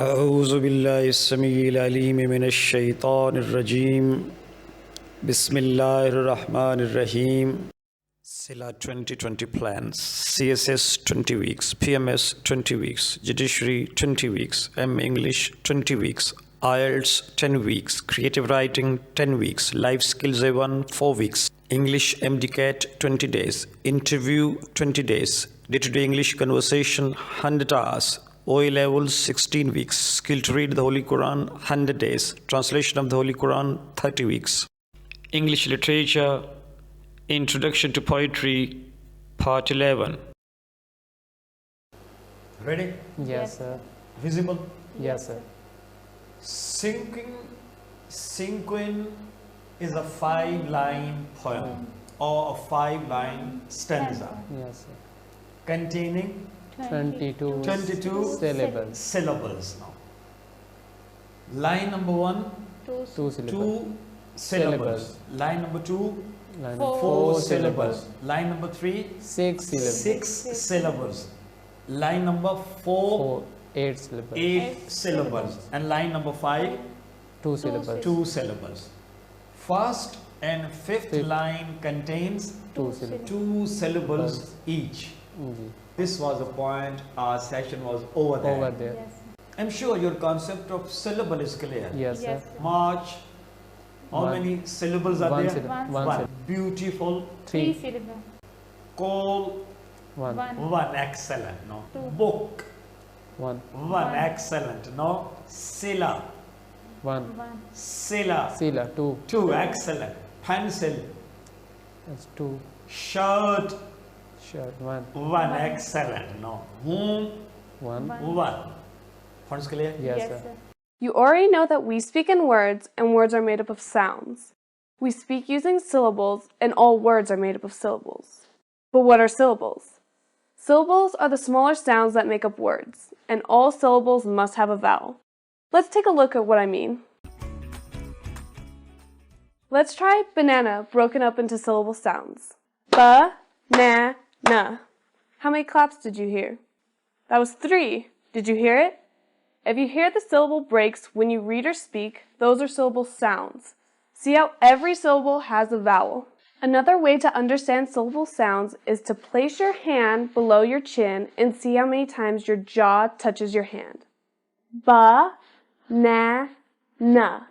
أعوذ بالله السميع العليم من الشيطان الرجيم بسم الله الرحمن الرحيم SILAH 2020 plans CSS 20 weeks PMS 20 weeks Judiciary 20 weeks M English 20 weeks IELTS 10 weeks Creative Writing 10 weeks Life Skills A1 4 weeks English MDCAT 20 days Interview 20 days Day-to-day English Conversation 100 hours OA levels 16 weeks, skill to read the Holy Quran 100 days, translation of the Holy Quran 30 weeks. English literature, introduction to poetry, part 11. Ready? Yes, sir. Visible? Yes, sir. Cinquin is a 5-line poem or a 5-line stanza Yes, sir. containing 22 syllables now. Line number 1, 2 syllables. 2 syllables. Line number 2, Line 4 syllables. Line number 3, 6 syllables. 6 syllables. Line number 4, 8 syllables. 8 syllables. And line number 5, 2 syllables. 2 syllables. First and fifth line contains 2 syllables. 2 syllables each. This was the point. Our session was over there. Over there. Yes. I'm sure your concept of syllable is clear. Yes, sir. Yes. March. How One. many syllables are One there? syllable. One One One. syllable. Beautiful. 3 3. syllables. Call. 1. 1. One. Excellent. No. Two. Book. 1. One. Excellent. No. SILAH. 1. 1. SILAH. SILAH 2. 2. Excellent. Pencil. That's 2. Shirt. Shirt 1. 1. Excellent. No. Whom. 1. 1. Points clear? Yes, Yes, sir. sir. You already know that we speak in words, and words are made up of sounds. We speak using syllables, and all words are made up of syllables. But what are syllables? Syllables are the smaller sounds that make up words, and all syllables must have a vowel. Let's take a look at what I mean. Let's try banana broken up into syllable sounds. Ba-na-na. How many claps did you hear? That was 3. Did you hear it? If you hear the syllable breaks when you read or speak, those are syllable sounds. See how every syllable has a vowel. Another way to understand syllable sounds is to place your hand below your chin and see how many times your jaw touches your hand. Ba-na-na.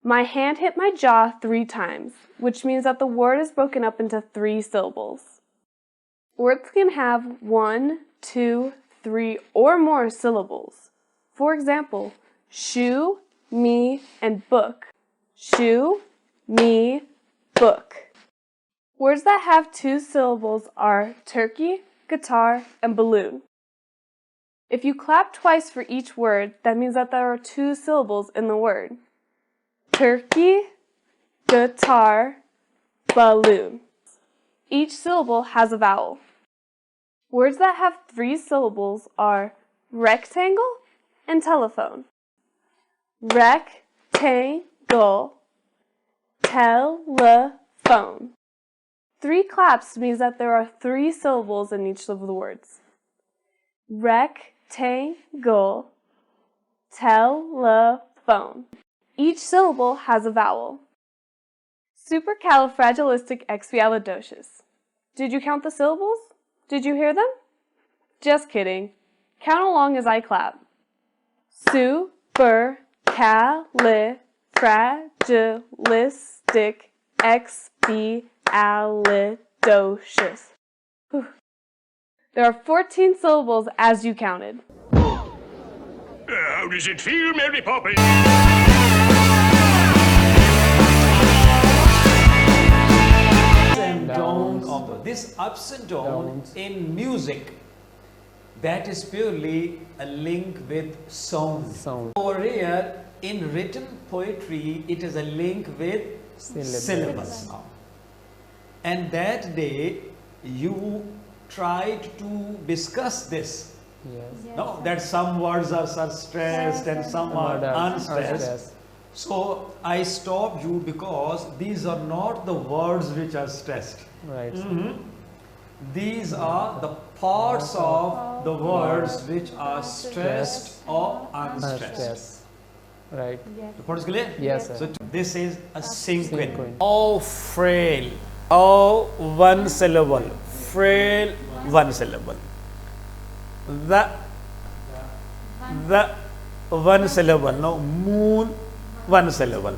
My hand hit my jaw 3 times, which means that the word is broken up into 3 syllables. Words can have 1, 2, 3, or more syllables. For example, shoe, me, and book. Shoe, me, book. Words that have 2 syllables are turkey, guitar, and balloon. If you clap twice for each word, that means that there are 2 syllables in the word. Turkey, guitar, balloon. Each syllable has a vowel. Words that have 3 syllables are rectangle and telephone. Rectangle, telephone. 3 claps means that there are 3 syllables in each of the words. Rectangle, telephone. Each syllable has a vowel. Supercalifragilisticexpialidocious. Did you count the syllables? Did you hear them? Just kidding. Count along as I clap. Supercalifragilisticexpialidocious. Whew. There are 14 syllables as you counted. How does it feel, Mary Poppins? And downs of this ups and downs in music, that is purely a link with sound. Over here in written poetry, it is a link with syllables now. And that day you tried to discuss this. Yes. No, that some words are stressed and some are unstressed. So I stopped you because these are not the words which are stressed. Right. These are the parts of the words which are stressed or unstressed. Stress. Right. The point is clear? Yes, sir. So this is a sequence. Sequence. Oh frail, oh one syllable, frail one syllable. The one syllable, no, moon one syllable.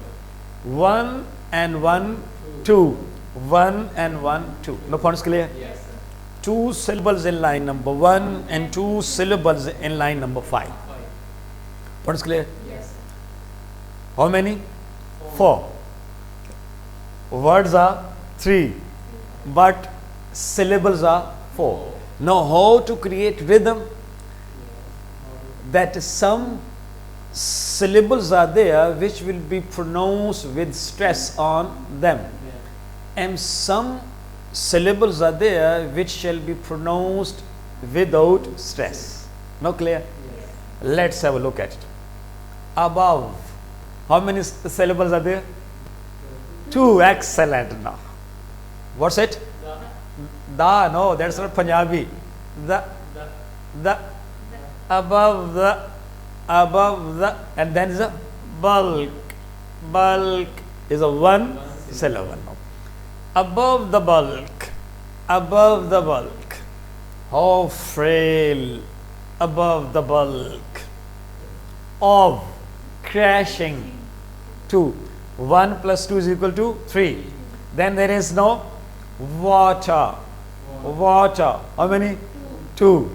One and one, two. One and one, two. No point is clear? Yes. Two syllables in line number 1 and 2 syllables in line number 5. Point is clear? Yes. How many? 4. Words are 3, but syllables are 4. Now how to create rhythm? That some syllables are there which will be pronounced with stress on them, and some syllables are there which shall be pronounced without stress. No clear? Yes. Let's have a look at it. Above, how many syllables are there? 2. Excellent. Now what's it? Da. No, that's not Punjabi. The above the, and then is a bulk is a one syllable. Now above the bulk, how frail, above the bulk, of, crashing, 2. 1 plus 2 is equal to 3. Then there is no water, how many? 2.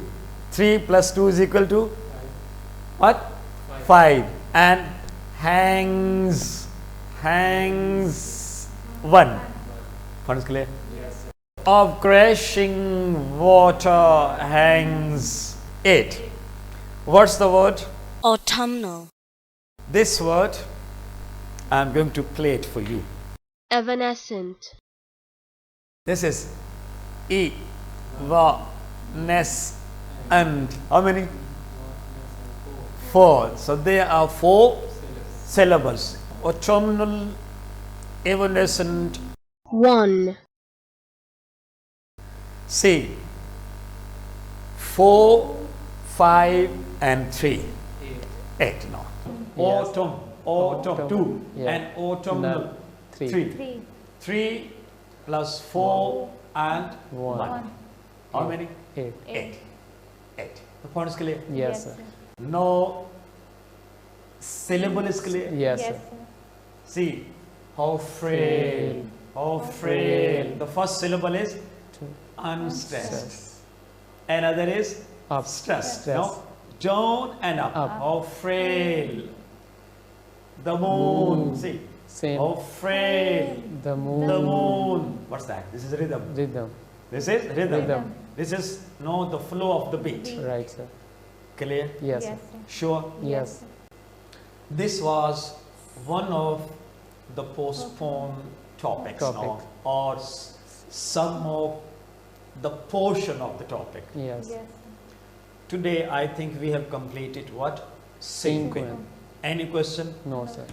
3 plus 2 is equal to what? 5. And hangs 1. What is clear? Yes. Of crashing water hangs 8. What's the word? Autumnal. This word I'm going to play it for you. Evanescent. This is E, Va, Nes, and how many? 4. So there are 4 syllables. Autumnal, evanescent. 1. See, 4, 5, and 3. 8 now. Yes. Autumn 2, Yeah. and autumnal 3. 3 plus 4 and 1. How many? 8. 8. The point is clear? Yes, sir. No syllable is clear? Yes, sir. See, how frail. The first syllable is unstressed. Another is Up. stressed. Stress. No? Down and up. Up. How frail. The moon. See, Same. how frail. The moon. The moon. What's that? This is rhythm. Rhythm. This is rhythm. Rhythm. This is the flow of the beat. Right, sir. Clear? Yes, sir. Sure? Yes. This was one of the postponed topics now, or some of the portion of the topic. Yes. Today I think we have completed what? Sequence. Any question? No, sir.